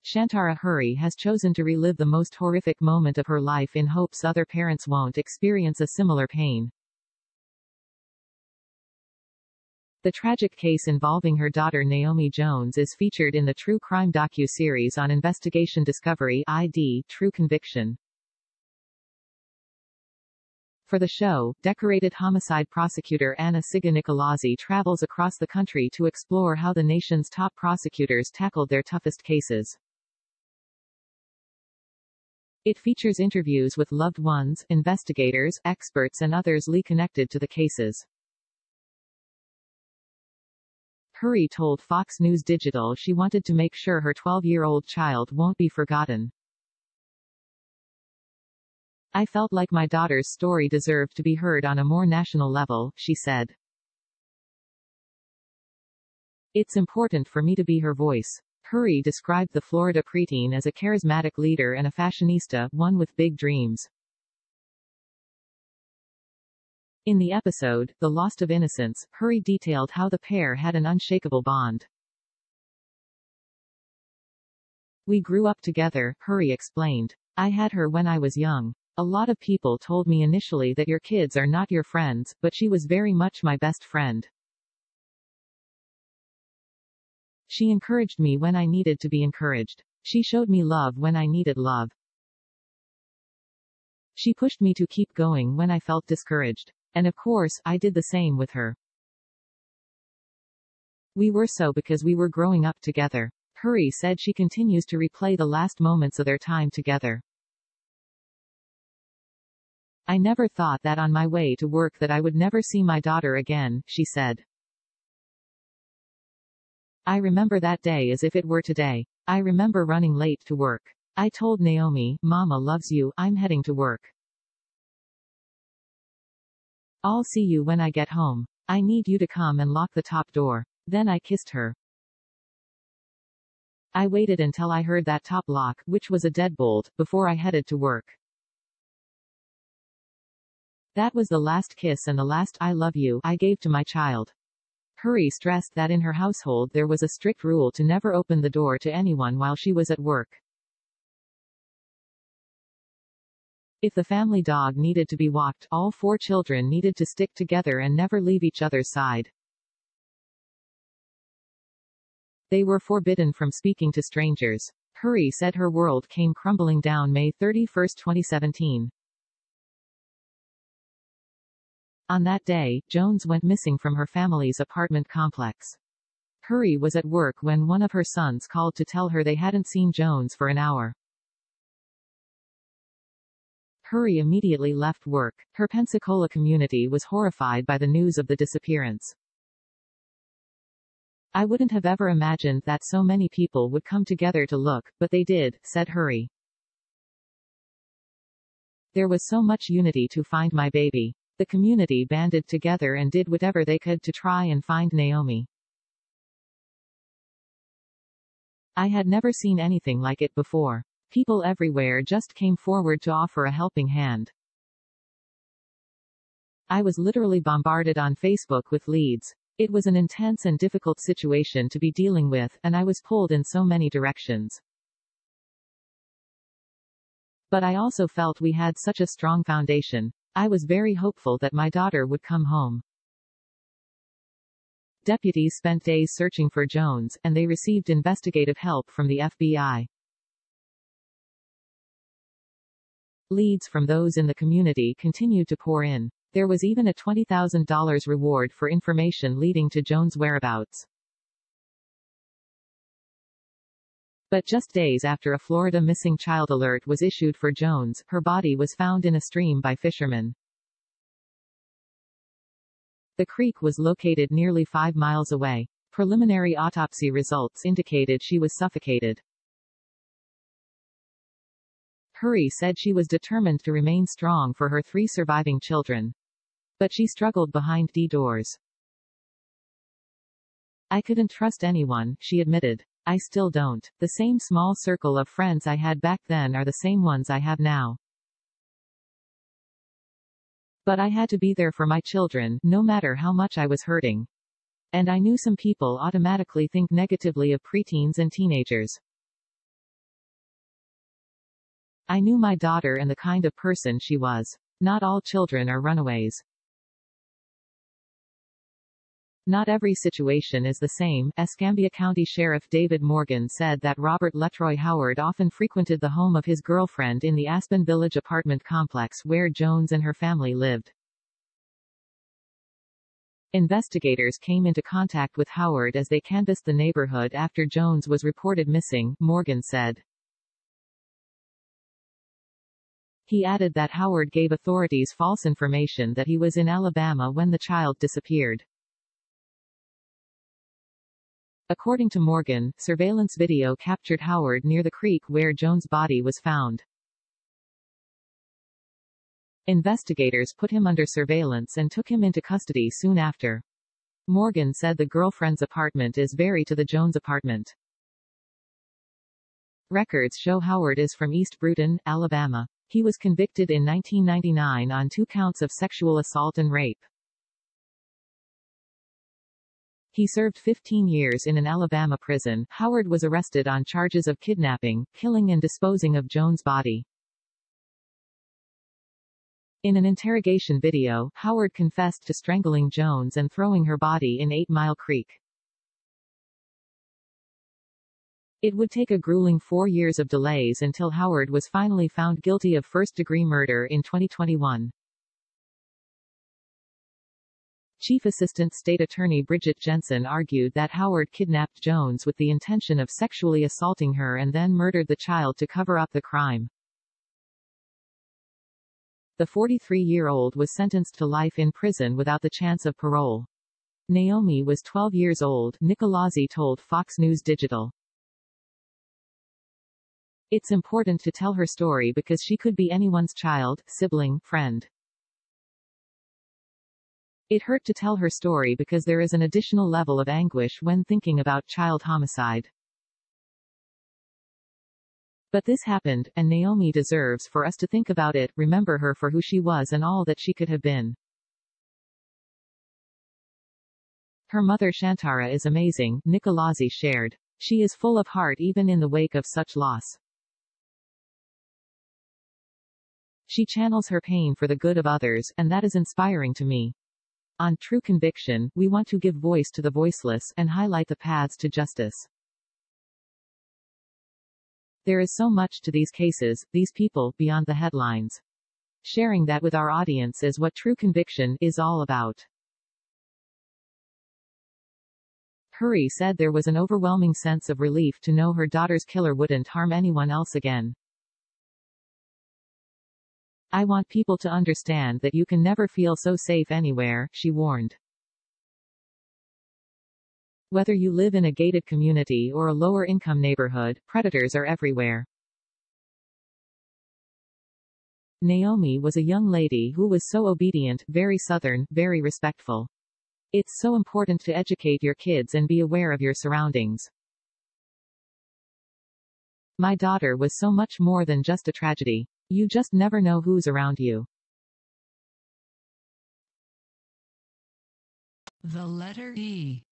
Shantara Hurry has chosen to relive the most horrific moment of her life in hopes other parents won't experience a similar pain. The tragic case involving her daughter Naomi Jones is featured in the true crime docu-series on Investigation Discovery ID, True Conviction. For the show, decorated homicide prosecutor Anna Siga-Nicolazzi travels across the country to explore how the nation's top prosecutors tackled their toughest cases. It features interviews with loved ones, investigators, experts and others connected to the cases. Hurry told Fox News Digital she wanted to make sure her 12-year-old child won't be forgotten. "I felt like my daughter's story deserved to be heard on a more national level," she said. "It's important for me to be her voice." Hurry described the Florida preteen as a charismatic leader and a fashionista, one with big dreams. In the episode, The Lost of Innocence, Hurry detailed how the pair had an unshakable bond. "We grew up together," Hurry explained. "I had her when I was young. A lot of people told me initially that your kids are not your friends, but she was very much my best friend. She encouraged me when I needed to be encouraged. She showed me love when I needed love. She pushed me to keep going when I felt discouraged. And of course, I did the same with her. We were so because we were growing up together." Hurry said she continues to replay the last moments of their time together. "I never thought that on my way to work that I would never see my daughter again," she said. "I remember that day as if it were today. I remember running late to work. I told Naomi, 'Mama loves you, I'm heading to work. I'll see you when I get home. I need you to come and lock the top door.' Then I kissed her. I waited until I heard that top lock, which was a deadbolt, before I headed to work. That was the last kiss and the last 'I love you' I gave to my child." Hurry stressed that in her household there was a strict rule to never open the door to anyone while she was at work. If the family dog needed to be walked, all 4 children needed to stick together and never leave each other's side. They were forbidden from speaking to strangers. Hurry said her world came crumbling down May 31, 2017. On that day, Jones went missing from her family's apartment complex. Hurry was at work when one of her sons called to tell her they hadn't seen Jones for an hour. Hurry immediately left work. Her Pensacola community was horrified by the news of the disappearance. "I wouldn't have ever imagined that so many people would come together to look, but they did," said Hurry. "There was so much unity to find my baby. The community banded together and did whatever they could to try and find Naomi. I had never seen anything like it before. People everywhere just came forward to offer a helping hand. I was literally bombarded on Facebook with leads. It was an intense and difficult situation to be dealing with, and I was pulled in so many directions. But I also felt we had such a strong foundation. I was very hopeful that my daughter would come home." Deputies spent days searching for Jones, and they received investigative help from the FBI. Leads from those in the community continued to pour in. There was even a $20,000 reward for information leading to Jones' whereabouts. But just days after a Florida missing child alert was issued for Jones, her body was found in a stream by fishermen. The creek was located nearly 5 miles away. Preliminary autopsy results indicated she was suffocated. Hurry said she was determined to remain strong for her 3 surviving children. But she struggled behind the doors. "I couldn't trust anyone," she admitted. "I still don't. The same small circle of friends I had back then are the same ones I have now. But I had to be there for my children, no matter how much I was hurting. And I knew some people automatically think negatively of preteens and teenagers. I knew my daughter and the kind of person she was. Not all children are runaways. Not every situation is the same. Escambia County Sheriff David Morgan said that Robert Letroy Howard often frequented the home of his girlfriend in the Aspen Village apartment complex where Jones and her family lived. Investigators came into contact with Howard as they canvassed the neighborhood after Jones was reported missing, Morgan said. He added that Howard gave authorities false information that he was in Alabama when the child disappeared. According to Morgan, surveillance video captured Howard near the creek where Jones' body was found. Investigators put him under surveillance and took him into custody soon after. Morgan said the girlfriend's apartment is very to the Jones apartment. Records show Howard is from East Bruton, Alabama. He was convicted in 1999 on 2 counts of sexual assault and rape. He served 15 years in an Alabama prison. Howard was arrested on charges of kidnapping, killing and disposing of Jones' body. In an interrogation video, Howard confessed to strangling Jones and throwing her body in 8 Mile Creek. It would take a grueling 4 years of delays until Howard was finally found guilty of first-degree murder in 2021. Chief Assistant State Attorney Bridget Jensen argued that Howard kidnapped Jones with the intention of sexually assaulting her and then murdered the child to cover up the crime. The 43-year-old was sentenced to life in prison without the chance of parole. Naomi was 12 years old, Nicolosi told Fox News Digital. It's important to tell her story because she could be anyone's child, sibling, friend. It hurt to tell her story because there is an additional level of anguish when thinking about child homicide. But this happened, and Naomi deserves for us to think about it, remember her for who she was and all that she could have been. Her mother Shantara is amazing, Nicolosi shared. She is full of heart even in the wake of such loss. She channels her pain for the good of others, and that is inspiring to me. On True Conviction, we want to give voice to the voiceless and highlight the paths to justice. There is so much to these cases, these people, beyond the headlines. Sharing that with our audience is what True Conviction is all about. Hurry said there was an overwhelming sense of relief to know her daughter's killer wouldn't harm anyone else again. I want people to understand that you can never feel so safe anywhere, she warned. Whether you live in a gated community or a lower-income neighborhood, predators are everywhere. Naomi was a young lady who was so obedient, very Southern, very respectful. It's so important to educate your kids and be aware of your surroundings. My daughter was so much more than just a tragedy. You just never know who's around you. The letter E.